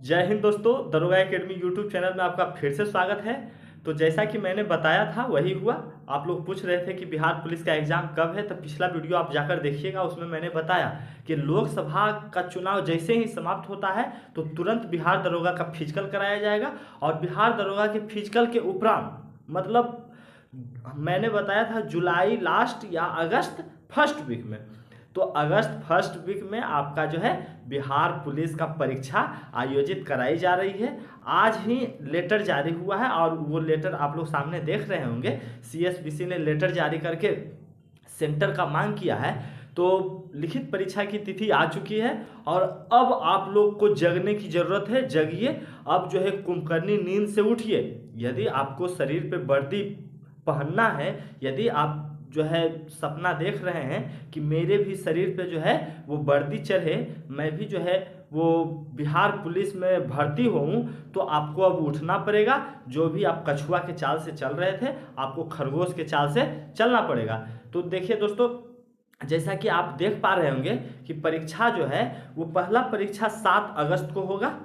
जय हिंद दोस्तों, दरोगा एकेडमी यूट्यूब चैनल में आपका फिर से स्वागत है। तो जैसा कि मैंने बताया था वही हुआ। आप लोग पूछ रहे थे कि बिहार पुलिस का एग्ज़ाम कब है, तो पिछला वीडियो आप जाकर देखिएगा। उसमें मैंने बताया कि लोकसभा का चुनाव जैसे ही समाप्त होता है तो तुरंत बिहार दरोगा का फिजिकल कराया जाएगा। और बिहार दरोगा के फिजिकल के उपरांत मतलब मैंने बताया था जुलाई लास्ट या अगस्त फर्स्ट वीक में, तो अगस्त फर्स्ट वीक में आपका जो है बिहार पुलिस का परीक्षा आयोजित कराई जा रही है। आज ही लेटर जारी हुआ है और वो लेटर आप लोग सामने देख रहे होंगे। सीएसबीसी ने लेटर जारी करके सेंटर का मांग किया है। तो लिखित परीक्षा की तिथि आ चुकी है और अब आप लोग को जगने की ज़रूरत है। जगिए, अब जो है कुंभकर्णी नींद से उठिए। यदि आपको शरीर पे वर्दी पहनना है, यदि आप जो है सपना देख रहे हैं कि मेरे भी शरीर पे जो है वो वर्दी चढ़े, मैं भी जो है वो बिहार पुलिस में भर्ती होऊं, तो आपको अब उठना पड़ेगा। जो भी आप कछुआ के चाल से चल रहे थे, आपको खरगोश के चाल से चलना पड़ेगा। तो देखिए दोस्तों, जैसा कि आप देख पा रहे होंगे कि परीक्षा जो है वो पहला परीक्षा 7 अगस्त को होगा।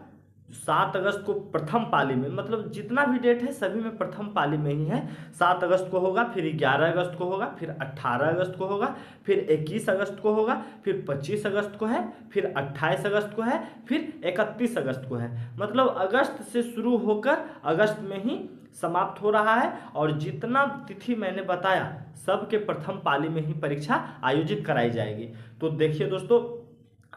7 अगस्त को प्रथम पाली में, मतलब जितना भी डेट है सभी में प्रथम पाली में ही है। 7 अगस्त को होगा, फिर 11 अगस्त को होगा, फिर 18 अगस्त को होगा, फिर 21 अगस्त को होगा, फिर 25 अगस्त को है, फिर 28 अगस्त को है, फिर 31 अगस्त को है। मतलब अगस्त से शुरू होकर अगस्त में ही समाप्त हो रहा है। और जितना तिथि मैंने बताया सबके प्रथम पाली में ही परीक्षा आयोजित कराई जाएगी। तो देखिए दोस्तों,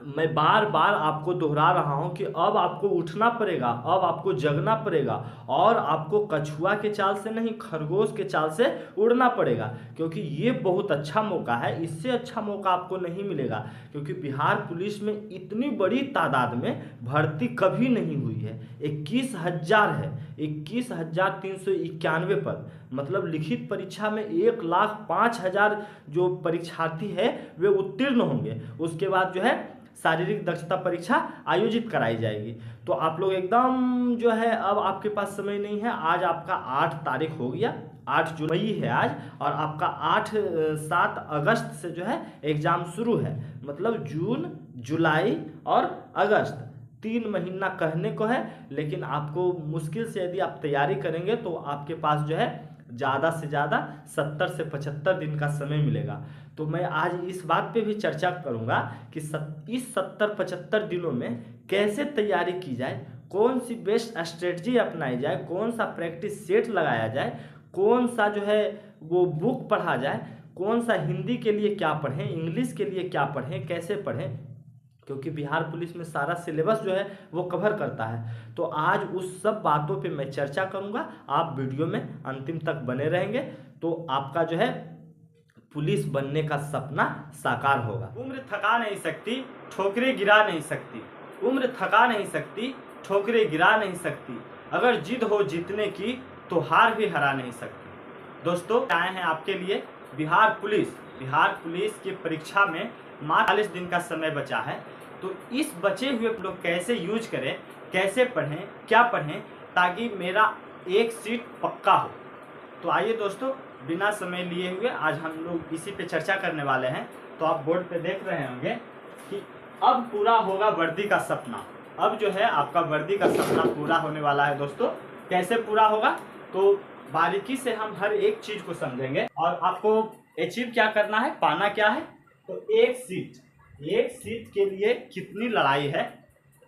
मैं बार बार आपको दोहरा रहा हूं कि अब आपको उठना पड़ेगा, अब आपको जगना पड़ेगा और आपको कछुआ के चाल से नहीं, खरगोश के चाल से उड़ना पड़ेगा। क्योंकि ये बहुत अच्छा मौका है, इससे अच्छा मौका आपको नहीं मिलेगा। क्योंकि बिहार पुलिस में इतनी बड़ी तादाद में भर्ती कभी नहीं हुई है। 21,000 है, 21,391 पद। मतलब लिखित परीक्षा में 1,05,000 जो परीक्षार्थी है वे उत्तीर्ण होंगे। उसके बाद जो है शारीरिक दक्षता परीक्षा आयोजित कराई जाएगी। तो आप लोग एकदम जो है, अब आपके पास समय नहीं है। आज आपका 8 तारीख हो गया, 8 जुलाई है आज, और आपका 7 अगस्त से जो है एग्जाम शुरू है। मतलब जून, जुलाई और अगस्त 3 महीना कहने को है। लेकिन आपको मुश्किल से यदि आप तैयारी करेंगे तो आपके पास जो है ज़्यादा से ज़्यादा 70 से 75 दिन का समय मिलेगा। तो मैं आज इस बात पे भी चर्चा करूंगा कि इस 70-75 दिनों में कैसे तैयारी की जाए, कौन सी बेस्ट स्ट्रेटजी अपनाई जाए, कौन सा प्रैक्टिस सेट लगाया जाए, कौन सा जो है वो बुक पढ़ा जाए, कौन सा हिंदी के लिए क्या पढ़ें, इंग्लिश के लिए क्या पढ़ें, कैसे पढ़ें। क्योंकि बिहार पुलिस में सारा सिलेबस जो है वो कवर करता है। तो आज उस सब बातों पे मैं चर्चा करूंगा। आप वीडियो में अंतिम तक बने रहेंगे तो आपका जो है पुलिस बनने का सपना साकार होगा। उम्र थका नहीं सकती, ठोकरें गिरा नहीं सकती। उम्र थका नहीं सकती, ठोकरें गिरा नहीं सकती। अगर जिद हो जीतने की तो हार भी हरा नहीं सकती। दोस्तों, आए हैं आपके लिए बिहार पुलिस की परीक्षा में मात्र 40 दिन का समय बचा है। तो इस बचे हुए लोग कैसे यूज करें, कैसे पढ़ें, क्या पढ़ें, ताकि मेरा एक सीट पक्का हो। तो आइए दोस्तों, बिना समय लिए हुए आज हम लोग इसी पे चर्चा करने वाले हैं। तो आप बोर्ड पे देख रहे होंगे कि अब पूरा होगा वर्दी का सपना। अब जो है आपका वर्दी का सपना पूरा होने वाला है दोस्तों। कैसे पूरा होगा, तो बारीकी से हम हर एक चीज को समझेंगे और आपको अचीव क्या करना है, पाना क्या है। तो एक सीट के लिए कितनी लड़ाई है,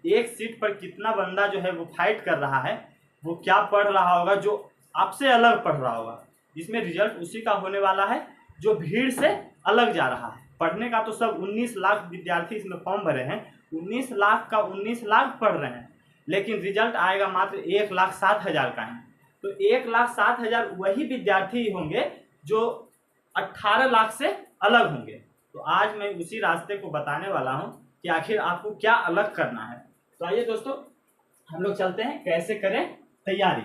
एक सीट पर कितना बंदा जो है वो फाइट कर रहा है, वो क्या पढ़ रहा होगा जो आपसे अलग पढ़ रहा होगा। इसमें रिजल्ट उसी का होने वाला है जो भीड़ से अलग जा रहा है। पढ़ने का तो सब 19 लाख विद्यार्थी इसमें फॉर्म भरे हैं, 19 लाख का 19 लाख पढ़ रहे हैं, लेकिन रिजल्ट आएगा मात्र 1,07,000 का है। तो 1,07,000 वही विद्यार्थी होंगे जो 18 लाख से अलग होंगे। तो आज मैं उसी रास्ते को बताने वाला हूं कि आखिर आपको क्या अलग करना है। तो आइए दोस्तों, हम लोग चलते हैं कैसे करें तैयारी।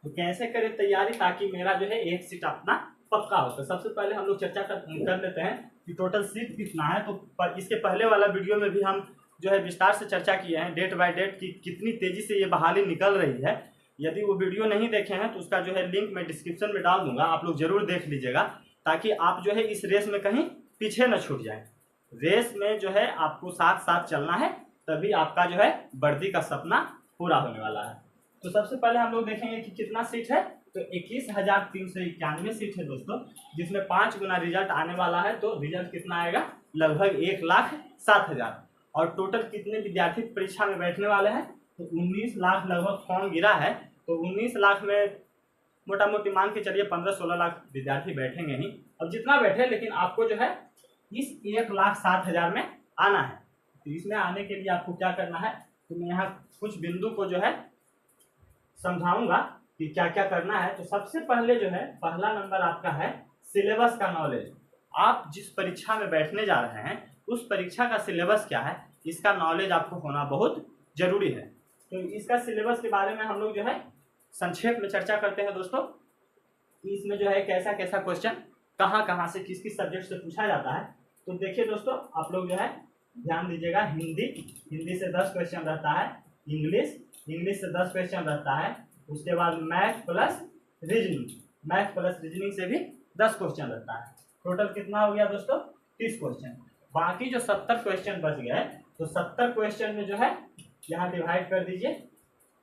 तो कैसे करें तैयारी ताकि मेरा जो है एक सीट अपना पक्का हो। तो सबसे पहले हम लोग चर्चा कर लेते हैं कि टोटल सीट कितना है। तो इसके पहले वाला वीडियो में भी हम जो है विस्तार से चर्चा किए हैं डेट बाय डेट की कितनी तेजी से ये बहाली निकल रही है। यदि वो वीडियो नहीं देखे हैं तो उसका जो है लिंक मैं डिस्क्रिप्शन में डाल दूंगा, आप लोग जरूर देख लीजिएगा, ताकि आप जो है इस रेस में कहीं पीछे न छूट जाए। रेस में जो है आपको साथ साथ चलना है, तभी आपका जो है वर्दी का सपना पूरा होने वाला है। तो सबसे पहले हम लोग देखेंगे कि कितना सीट है। तो 21,391 सीट है दोस्तों, जिसमें 5 गुना रिजल्ट आने वाला है। तो रिजल्ट कितना आएगा, लगभग 1,07,000। और टोटल कितने विद्यार्थी परीक्षा में बैठने वाले हैं, तो 19 लाख लगभग फॉर्म गिरा है। तो 19 लाख में मोटा मोटी मान के चलिए 15-16 लाख विद्यार्थी बैठेंगे ही। अब जितना बैठे, लेकिन आपको जो है इस 1,07,000 में आना है। तो इसमें आने के लिए आपको क्या करना है, तो मैं यहाँ कुछ बिंदु को जो है समझाऊंगा कि क्या क्या करना है। तो सबसे पहले जो है पहला नंबर आपका है सिलेबस का नॉलेज। आप जिस परीक्षा में बैठने जा रहे हैं उस परीक्षा का सिलेबस क्या है, इसका नॉलेज आपको होना बहुत जरूरी है। तो इसका सिलेबस के बारे में हम लोग जो है संक्षेप में चर्चा करते हैं दोस्तों कि इसमें जो है कैसा कैसा क्वेश्चन कहाँ कहाँ से किस किस सब्जेक्ट से पूछा जाता है। तो देखिए दोस्तों, आप लोग जो है ध्यान दीजिएगा। हिंदी से 10 क्वेश्चन रहता है, इंग्लिश से 10 क्वेश्चन रहता है, उसके बाद मैथ प्लस रीजनिंग से भी 10 क्वेश्चन रहता है। टोटल कितना हो गया दोस्तों, 30 क्वेश्चन। बाकी जो 70 क्वेश्चन बच गए, तो 70 क्वेश्चन में जो है यहाँ डिवाइड कर दीजिए,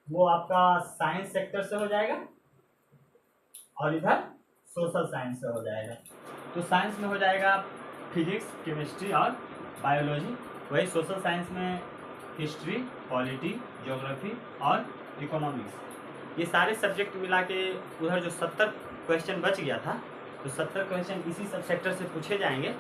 वो आपका साइंस सेक्टर से हो जाएगा और इधर सोशल साइंस से हो जाएगा। तो साइंस में हो जाएगा फिजिक्स, केमिस्ट्री और बायोलॉजी। वही सोशल साइंस में हिस्ट्री, पॉलिटी, ज्योग्राफी और इकोनॉमिक्स। ये सारे सब्जेक्ट मिला के उधर जो 70 क्वेश्चन बच गया था, तो 70 क्वेश्चन इसी सब सेक्टर से पूछे जाएंगे।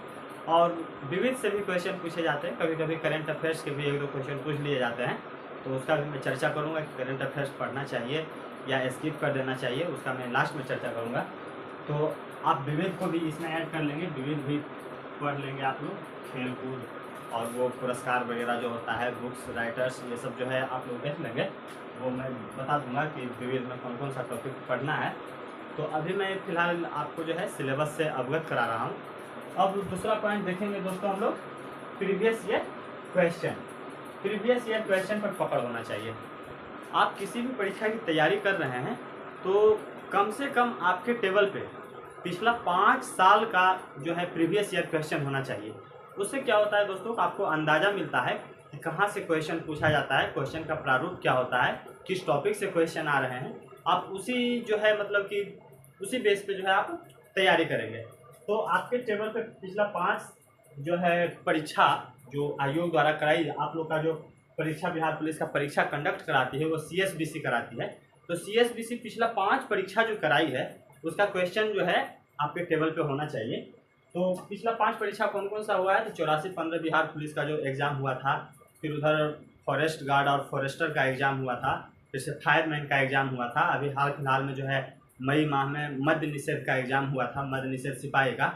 और विविध से भी क्वेश्चन पूछे जाते हैं, कभी कभी करंट अफेयर्स के भी 1-2 क्वेश्चन पूछ लिए जाते हैं। तो उसका भी मैं चर्चा करूंगा कि करंट अफेयर्स पढ़ना चाहिए या स्किप कर देना चाहिए, उसका मैं लास्ट में चर्चा करूंगा। तो आप विविध को भी इसमें ऐड कर लेंगे, विविध भी पढ़ लेंगे आप लोग, खेल कूद और वो पुरस्कार वगैरह जो होता है, बुक्स, राइटर्स, ये सब जो है आप लोग देख लेंगे। वो मैं बता दूंगा कि विविध में कौन कौन सा टॉपिक पढ़ना है। तो अभी मैं फ़िलहाल आपको जो है सिलेबस से अवगत करा रहा हूँ। अब दूसरा पॉइंट देखेंगे दोस्तों हम लोग, प्रीवियस ईयर क्वेश्चन पर पकड़ होना चाहिए। आप किसी भी परीक्षा की तैयारी कर रहे हैं तो कम से कम आपके टेबल पे पिछला 5 साल का जो है प्रीवियस ईयर क्वेश्चन होना चाहिए। उससे क्या होता है दोस्तों, आपको अंदाज़ा मिलता है कि कहाँ से क्वेश्चन पूछा जाता है, क्वेश्चन का प्रारूप क्या होता है, किस टॉपिक से क्वेश्चन आ रहे हैं। आप उसी जो है मतलब कि उसी बेस पे जो है आप तैयारी करेंगे। तो आपके टेबल पे पिछला 5 जो है परीक्षा जो आयोग द्वारा कराई, आप लोग का जो परीक्षा बिहार पुलिस का परीक्षा कंडक्ट कराती है वो CSBC कराती है। तो CSBC पिछला 5 परीक्षा जो कराई है उसका क्वेश्चन जो है आपके टेबल पे होना चाहिए। तो पिछला 5 परीक्षा कौन कौन सा हुआ है, तो 84-15 बिहार पुलिस का जो एग्ज़ाम हुआ था, फिर उधर फॉरेस्ट गार्ड और फॉरेस्टर का एग्ज़ाम हुआ था, फिर से फायरमैन का एग्ज़ाम हुआ था। अभी हाल फिलहाल में जो है मई माह में मद्य निषेध का एग्ज़ाम हुआ था, मद्य निषेध सिपाही का।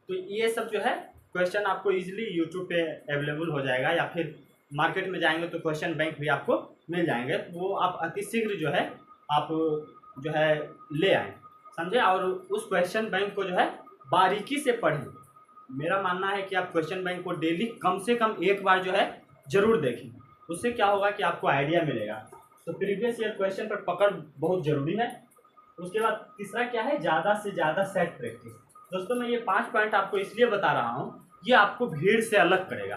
तो ये सब जो है क्वेश्चन आपको इजीली यूट्यूब पे अवेलेबल हो जाएगा, या फिर मार्केट में जाएंगे तो क्वेश्चन बैंक भी आपको मिल जाएंगे। वो आप अतिशीघ्र जो है आप जो है ले आएँ, समझे। और उस क्वेश्चन बैंक को जो है बारीकी से पढ़ें। मेरा मानना है कि आप क्वेश्चन बैंक को डेली कम से कम एक बार जो है ज़रूर देखें। उससे क्या होगा कि आपको आइडिया मिलेगा। तो प्रीवियस ईयर क्वेश्चन पर पकड़ बहुत ज़रूरी है। उसके बाद तीसरा क्या है, ज़्यादा से ज़्यादा सेट प्रैक्टिस। दोस्तों मैं ये 5 पॉइंट आपको इसलिए बता रहा हूँ, ये आपको भीड़ से अलग करेगा।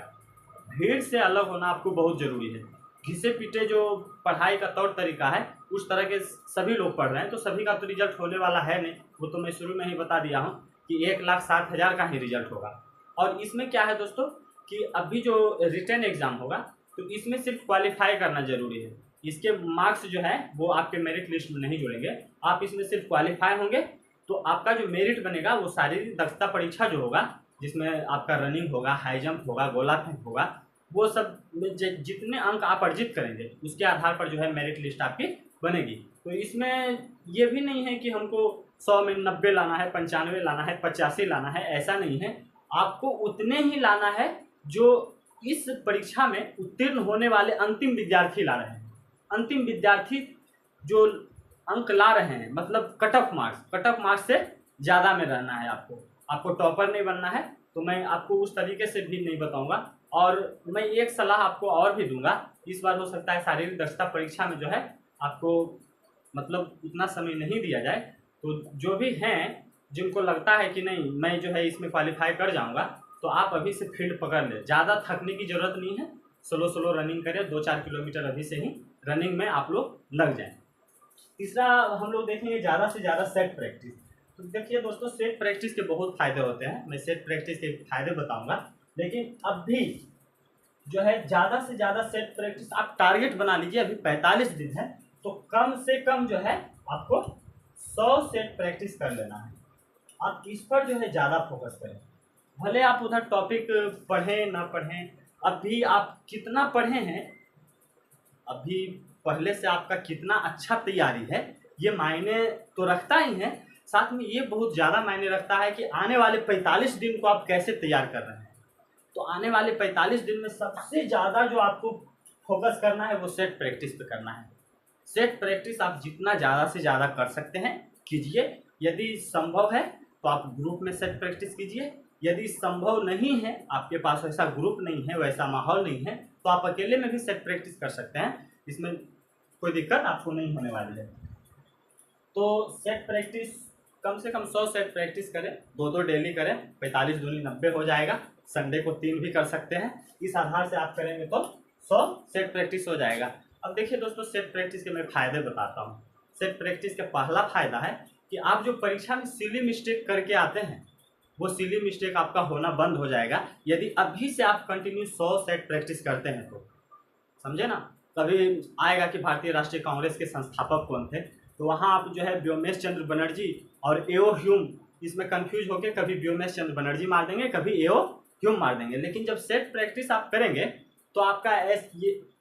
भीड़ से अलग होना आपको बहुत ज़रूरी है। घिसे पीटे जो पढ़ाई का तौर तरीका है उस तरह के सभी लोग पढ़ रहे हैं, तो सभी का तो रिजल्ट होने वाला है नहीं। वो तो मैं शुरू में ही बता दिया हूँ कि 1,07,000 का ही रिजल्ट होगा। और इसमें क्या है दोस्तों कि अभी जो रिटन एग्ज़ाम होगा तो इसमें सिर्फ क्वालिफाई करना ज़रूरी है। इसके मार्क्स जो है वो आपके मेरिट लिस्ट में नहीं जुड़ेंगे। आप इसमें सिर्फ क्वालिफाई होंगे तो आपका जो मेरिट बनेगा वो शारीरिक दक्षता परीक्षा जो होगा, जिसमें आपका रनिंग होगा, हाई जंप होगा, गोला फेंक होगा, वो सब में जितने अंक आप अर्जित करेंगे उसके आधार पर जो है मेरिट लिस्ट आपकी बनेगी। तो इसमें ये भी नहीं है कि हमको 100 में 90 लाना है, 95 लाना है, 85 लाना है, ऐसा नहीं है। आपको उतने ही लाना है जो इस परीक्षा में उत्तीर्ण होने वाले अंतिम विद्यार्थी ला रहे हैं। अंतिम विद्यार्थी जो अंक ला रहे हैं, मतलब कट ऑफ मार्क्स से ज़्यादा में रहना है आपको टॉपर नहीं बनना है। तो मैं आपको उस तरीके से भी नहीं बताऊंगा। और मैं एक सलाह आपको और भी दूंगा, इस बार हो सकता है शारीरिक दक्षता परीक्षा में जो है आपको मतलब उतना समय नहीं दिया जाए। तो जो भी हैं जिनको लगता है कि नहीं मैं जो है इसमें क्वालिफाई कर जाऊंगा, तो आप अभी से फील्ड पकड़ लें। ज़्यादा थकने की ज़रूरत नहीं है, स्लो रनिंग करें, 2-4 किलोमीटर अभी से ही रनिंग में आप लोग लग जाएं। तीसरा हम लोग देखेंगे ज़्यादा से ज़्यादा सेट प्रैक्टिस। तो देखिए दोस्तों, सेट प्रैक्टिस के बहुत फायदे होते हैं, मैं सेट प्रैक्टिस के फायदे बताऊंगा। लेकिन अब भी जो है ज़्यादा से ज़्यादा सेट प्रैक्टिस आप टारगेट बना लीजिए। अभी 45 दिन है तो कम से कम जो है आपको 100 सेट प्रैक्टिस कर लेना है। आप इस पर जो है ज़्यादा फोकस करें। भले आप उधर टॉपिक पढ़ें ना पढ़ें, अभी आप कितना पढ़े हैं, अभी पहले से आपका कितना अच्छा तैयारी है, ये मायने तो रखता ही है, साथ में ये बहुत ज़्यादा मायने रखता है कि आने वाले 45 दिन को आप कैसे तैयार कर रहे हैं। तो आने वाले 45 दिन में सबसे ज़्यादा जो आपको फोकस करना है वो सेट प्रैक्टिस पे करना है। सेट प्रैक्टिस आप जितना ज़्यादा से ज़्यादा कर सकते हैं कीजिए। यदि संभव है तो आप ग्रुप में सेट प्रैक्टिस कीजिए। यदि संभव नहीं है, आपके पास वैसा ग्रुप नहीं है, वैसा माहौल नहीं है, तो आप अकेले में भी सेट प्रैक्टिस कर सकते हैं। इसमें कोई दिक्कत आपको नहीं होने वाली है। तो सेट प्रैक्टिस कम से कम 100 सेट प्रैक्टिस करें, 2 डेली करें, 45 दूनी 90 हो जाएगा। संडे को 3 भी कर सकते हैं। इस आधार से आप करेंगे तो 100 सेट प्रैक्टिस हो जाएगा। अब देखिए दोस्तों, सेट प्रैक्टिस के मैं फायदे बताता हूँ। सेट प्रैक्टिस का पहला फायदा है कि आप जो परीक्षा में सिली मिस्टेक करके आते हैं, वो सिली मिस्टेक आपका होना बंद हो जाएगा यदि अभी से आप कंटिन्यू 100 सेट प्रैक्टिस करते हैं तो। समझे ना? कभी आएगा कि भारतीय राष्ट्रीय कांग्रेस के संस्थापक कौन थे, तो वहाँ आप जो है व्योमेश चंद्र बनर्जी और एओ ह्यूम, इसमें कंफ्यूज होकर कभी व्योमेश चंद्र बनर्जी मार देंगे, कभी एओ ह्यूम मार देंगे। लेकिन जब सेट प्रैक्टिस आप करेंगे तो आपका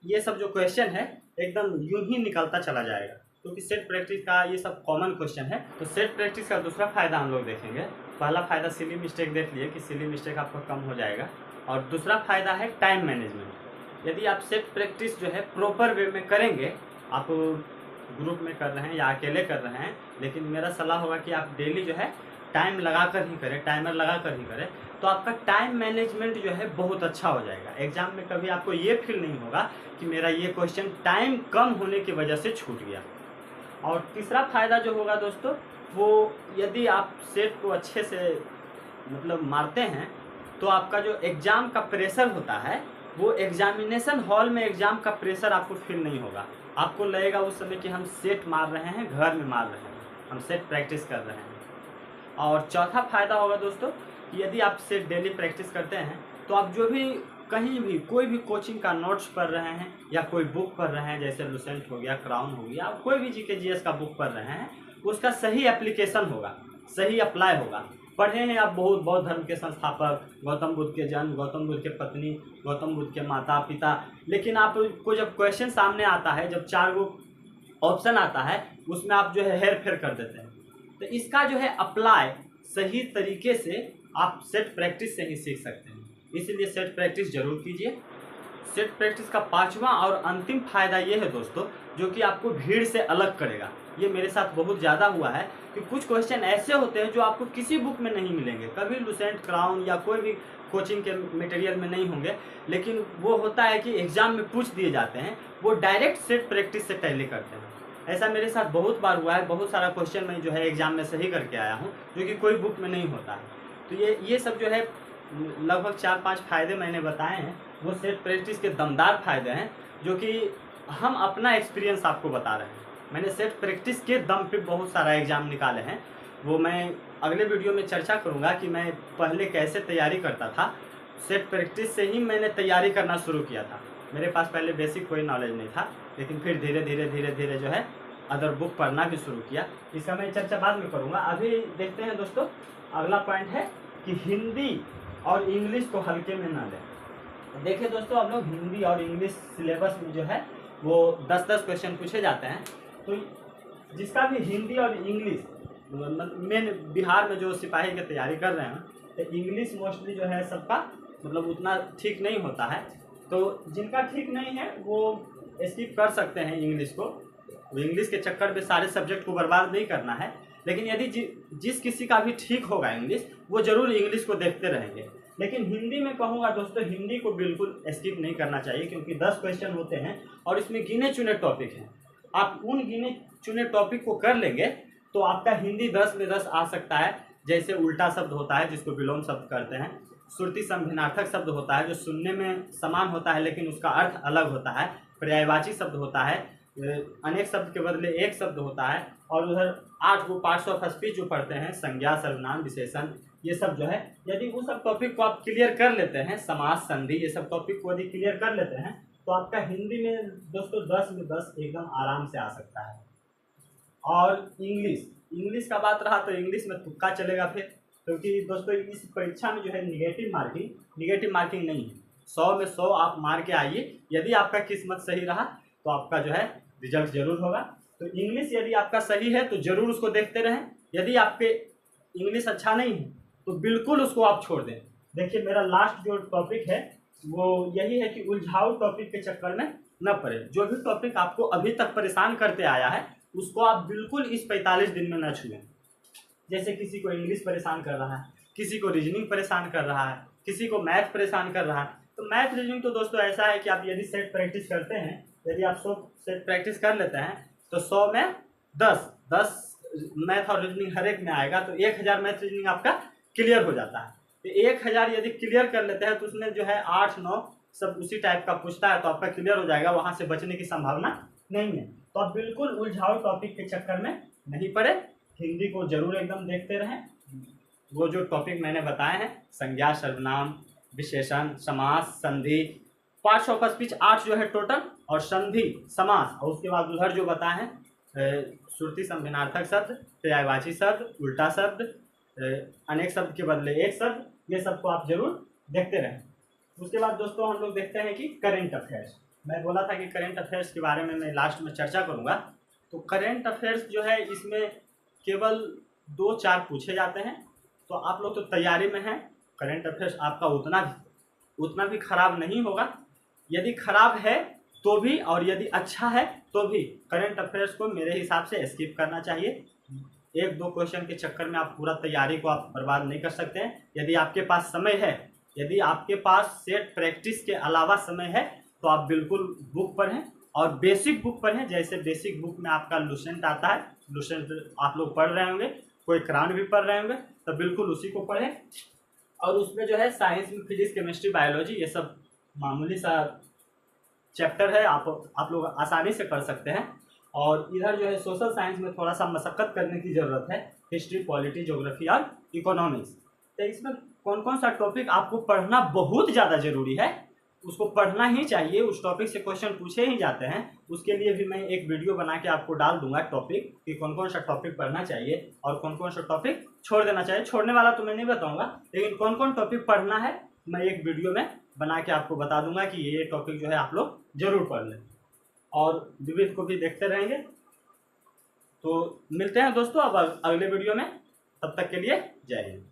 ये सब जो क्वेश्चन है एकदम यूं ही निकलता चला जाएगा, क्योंकि सेट प्रैक्टिस का ये सब कॉमन क्वेश्चन है। तो सेट प्रैक्टिस का दूसरा फायदा हम लोग देखेंगे। पहला फायदा सिली मिस्टेक देख लिए कि सिली मिस्टेक आपका कम हो जाएगा, और दूसरा फायदा है टाइम मैनेजमेंट। यदि आप सेट प्रैक्टिस जो है प्रॉपर वे में करेंगे, आप ग्रुप में कर रहे हैं या अकेले कर रहे हैं, लेकिन मेरा सलाह होगा कि आप डेली जो है टाइम लगा कर ही करें, टाइमर लगा कर ही करें, तो आपका टाइम मैनेजमेंट जो है बहुत अच्छा हो जाएगा। एग्जाम में कभी आपको ये फील नहीं होगा कि मेरा ये क्वेश्चन टाइम कम होने की वजह से छूट गया। और तीसरा फायदा जो होगा दोस्तों, वो यदि आप सेट को अच्छे से मतलब मारते हैं तो आपका जो एग्ज़ाम का प्रेशर होता है, वो एग्जामिनेशन हॉल में एग्ज़ाम का प्रेशर आपको फील नहीं होगा। आपको लगेगा उस समय कि हम सेट मार रहे हैं, घर में मार रहे हैं, हम सेट प्रैक्टिस कर रहे हैं। और चौथा फायदा होगा दोस्तों कि यदि आप सेट डेली प्रैक्टिस करते हैं तो आप जो भी कहीं भी कोई भी कोचिंग का नोट्स पढ़ रहे हैं या कोई बुक पढ़ रहे हैं, जैसे लुसेंट हो गया, क्राउन हो गया, कोई भी जीके जीएस का बुक पढ़ रहे हैं, उसका सही एप्लीकेशन होगा, सही अप्लाई होगा। पढ़े हैं आप बहुत बौद्ध धर्म के संस्थापक, गौतम बुद्ध के जन्म, गौतम बुद्ध के पत्नी, गौतम बुद्ध के माता पिता, लेकिन आपको जब क्वेश्चन सामने आता है, जब 4 गो ऑप्शन आता है, उसमें आप जो है हेर फेर कर देते हैं। तो इसका जो है अप्लाई सही तरीके से आप सेट प्रैक्टिस से ही सीख सकते हैं। इसीलिए सेट प्रैक्टिस जरूर कीजिए। सेट प्रैक्टिस का पांचवा और अंतिम फायदा ये है दोस्तों, जो कि आपको भीड़ से अलग करेगा। ये मेरे साथ बहुत ज़्यादा हुआ है कि कुछ क्वेश्चन ऐसे होते हैं जो आपको किसी बुक में नहीं मिलेंगे, कभी लुसेंट, क्राउन या कोई भी कोचिंग के मटेरियल में नहीं होंगे, लेकिन वो होता है कि एग्जाम में पूछ दिए जाते हैं, वो डायरेक्ट सेट प्रैक्टिस से टैली करते हैं। ऐसा मेरे साथ बहुत बार हुआ है, बहुत सारा क्वेश्चन मैं जो है एग्जाम में सही करके आया हूँ, जो कि कोई बुक में नहीं होता है। तो ये सब जो है लगभग 4-5 फायदे मैंने बताए हैं, वो सेट प्रैक्टिस के दमदार फायदे हैं, जो कि हम अपना एक्सपीरियंस आपको बता रहे हैं। मैंने सेट प्रैक्टिस के दम पे बहुत सारा एग्जाम निकाले हैं, वो मैं अगले वीडियो में चर्चा करूँगा कि मैं पहले कैसे तैयारी करता था। सेट प्रैक्टिस से ही मैंने तैयारी करना शुरू किया था। मेरे पास पहले बेसिक कोई नॉलेज नहीं था, लेकिन फिर धीरे धीरे जो है अदर बुक पढ़ना भी शुरू किया। इसका मैं चर्चा बाद में करूँगा। अभी देखते हैं दोस्तों, अगला पॉइंट है कि हिंदी और इंग्लिश को हल्के में ना लें। देखिए दोस्तों, हम लोग हिंदी और इंग्लिश सिलेबस में जो है वो 10-10 क्वेश्चन पूछे जाते हैं। तो जिसका भी हिंदी और इंग्लिश, मेन बिहार में जो सिपाही की तैयारी कर रहे हैं, तो इंग्लिश मोस्टली जो है सबका मतलब उतना ठीक नहीं होता है। तो जिनका ठीक नहीं है वो स्किप कर सकते हैं इंग्लिश को। इंग्लिश के चक्कर में सारे सब्जेक्ट को बर्बाद नहीं करना है, लेकिन यदि जिस किसी का भी ठीक होगा इंग्लिश, वो जरूर इंग्लिश को देखते रहेंगे। लेकिन हिंदी में कहूँगा दोस्तों, हिंदी को बिल्कुल स्किप नहीं करना चाहिए, क्योंकि 10 क्वेश्चन होते हैं और इसमें गिने चुने टॉपिक हैं। आप उन गिने चुने टॉपिक को कर लेंगे तो आपका हिंदी 10 में 10 आ सकता है। जैसे उल्टा शब्द होता है जिसको विलोम शब्द करते हैं, श्रुति संभिन्नार्थक शब्द होता है जो सुनने में समान होता है लेकिन उसका अर्थ अलग होता है, पर्यायवाची शब्द होता है, अनेक शब्द के बदले एक शब्द होता है, और उधर 8 को पार्ट्स ऑफ स्पीच जो पढ़ते हैं, संज्ञा, सर्वनाम, विशेषण, ये सब जो है, यदि वो सब टॉपिक को आप क्लियर कर लेते हैं, समास, संधि, ये सब टॉपिक को यदि क्लियर कर लेते हैं, तो आपका हिंदी में दोस्तों 10 में 10 एकदम आराम से आ सकता है। और इंग्लिश का बात रहा तो इंग्लिश में तुक्का चलेगा फिर, क्योंकि दोस्तों इस परीक्षा में जो है निगेटिव मार्किंग नहीं है। 100 में 100 आप मार के आइए, यदि आपका किस्मत सही रहा तो आपका जो है रिजल्ट जरूर होगा। तो इंग्लिश यदि आपका सही है तो जरूर उसको देखते रहें, यदि आपके इंग्लिश अच्छा नहीं है तो बिल्कुल उसको आप छोड़ दें। देखिए मेरा लास्ट जो टॉपिक है वो यही है कि उलझाऊ टॉपिक के चक्कर में न पड़े। जो भी टॉपिक आपको अभी तक परेशान करते आया है उसको आप बिल्कुल इस 45 दिन में न छुएं। जैसे किसी को इंग्लिश परेशान कर रहा है, किसी को रीजनिंग परेशान कर रहा है, किसी को मैथ परेशान कर रहा है, तो मैथ रीजनिंग तो दोस्तों ऐसा है कि आप यदि सेट प्रैक्टिस करते हैं, यदि आप 100 सेट प्रैक्टिस कर लेते हैं तो 100 में 10 मैथ और रीजनिंग हर एक में आएगा, तो 1000 मैथ रीजनिंग आपका क्लियर हो जाता है। तो 1000 यदि क्लियर कर लेते हैं तो उसमें जो है 8-9 सब उसी टाइप का पूछता है, तो आपका क्लियर हो जाएगा, वहाँ से बचने की संभावना नहीं है। तो आप बिल्कुल उलझाऊ टॉपिक के चक्कर में नहीं पड़े, हिंदी को जरूर एकदम देखते रहें। वो जो टॉपिक मैंने बताए हैं, संज्ञा, सर्वनाम, विशेषण, समास, संधि, पार्ट्स ऑफ स्पीच 8 जो है टोटल, और संधि, समास, और उसके बाद उधर जो बताए हैं श्रुति संभिनार्थक शब्द, पर्यायवाची शब्द, उल्टा शब्द, अनेक शब्द के बदले एक शब्द, ये सबको आप जरूर देखते रहें। उसके बाद दोस्तों हम लोग देखते हैं कि करेंट अफेयर्स। मैं बोला था कि करेंट अफेयर्स के बारे में मैं लास्ट में चर्चा करूँगा। तो करेंट अफेयर्स जो है इसमें केवल 2-4 पूछे जाते हैं, तो आप लोग तो तैयारी में हैं। करेंट अफेयर्स आपका उतना भी खराब नहीं होगा। यदि खराब है तो भी, और यदि अच्छा है तो भी, करेंट अफेयर्स को मेरे हिसाब से स्किप करना चाहिए। 1-2 क्वेश्चन के चक्कर में आप पूरा तैयारी को आप बर्बाद नहीं कर सकते हैं। यदि आपके पास समय है, यदि आपके पास सेट प्रैक्टिस के अलावा समय है, तो आप बिल्कुल बुक पढ़ें, और बेसिक बुक पढ़ें। जैसे बेसिक बुक में आपका लुसेंट आता है, लुसेंट आप लोग पढ़ रहे होंगे, कोई क्राउन भी पढ़ रहे होंगे, तो बिल्कुल उसी को पढ़ें। और उसमें जो है साइंस में फिजिक्स, केमिस्ट्री, बायोलॉजी, ये सब मामूली सा चैप्टर है, आप लोग आसानी से कर सकते हैं। और इधर जो है सोशल साइंस में थोड़ा सा मशक्क़त करने की ज़रूरत है, हिस्ट्री, पॉलिटी, ज्योग्राफी और इकोनॉमिक्स। तो इसमें कौन कौन सा टॉपिक आपको पढ़ना बहुत ज़्यादा ज़रूरी है, उसको पढ़ना ही चाहिए, उस टॉपिक से क्वेश्चन पूछे ही जाते हैं। उसके लिए भी मैं एक वीडियो बना के आपको डाल दूंगा टॉपिक, कि कौन कौन सा टॉपिक पढ़ना चाहिए और कौन कौन सा टॉपिक छोड़ देना चाहिए। छोड़ने वाला तो मैं नहीं बताऊंगा, लेकिन कौन कौन टॉपिक पढ़ना है मैं एक वीडियो में बना के आपको बता दूंगा कि ये टॉपिक जो है आप लोग जरूर पढ़ लें, और विविध को भी देखते रहेंगे। तो मिलते हैं दोस्तों अब अगले वीडियो में, तब तक के लिए जय हिंद।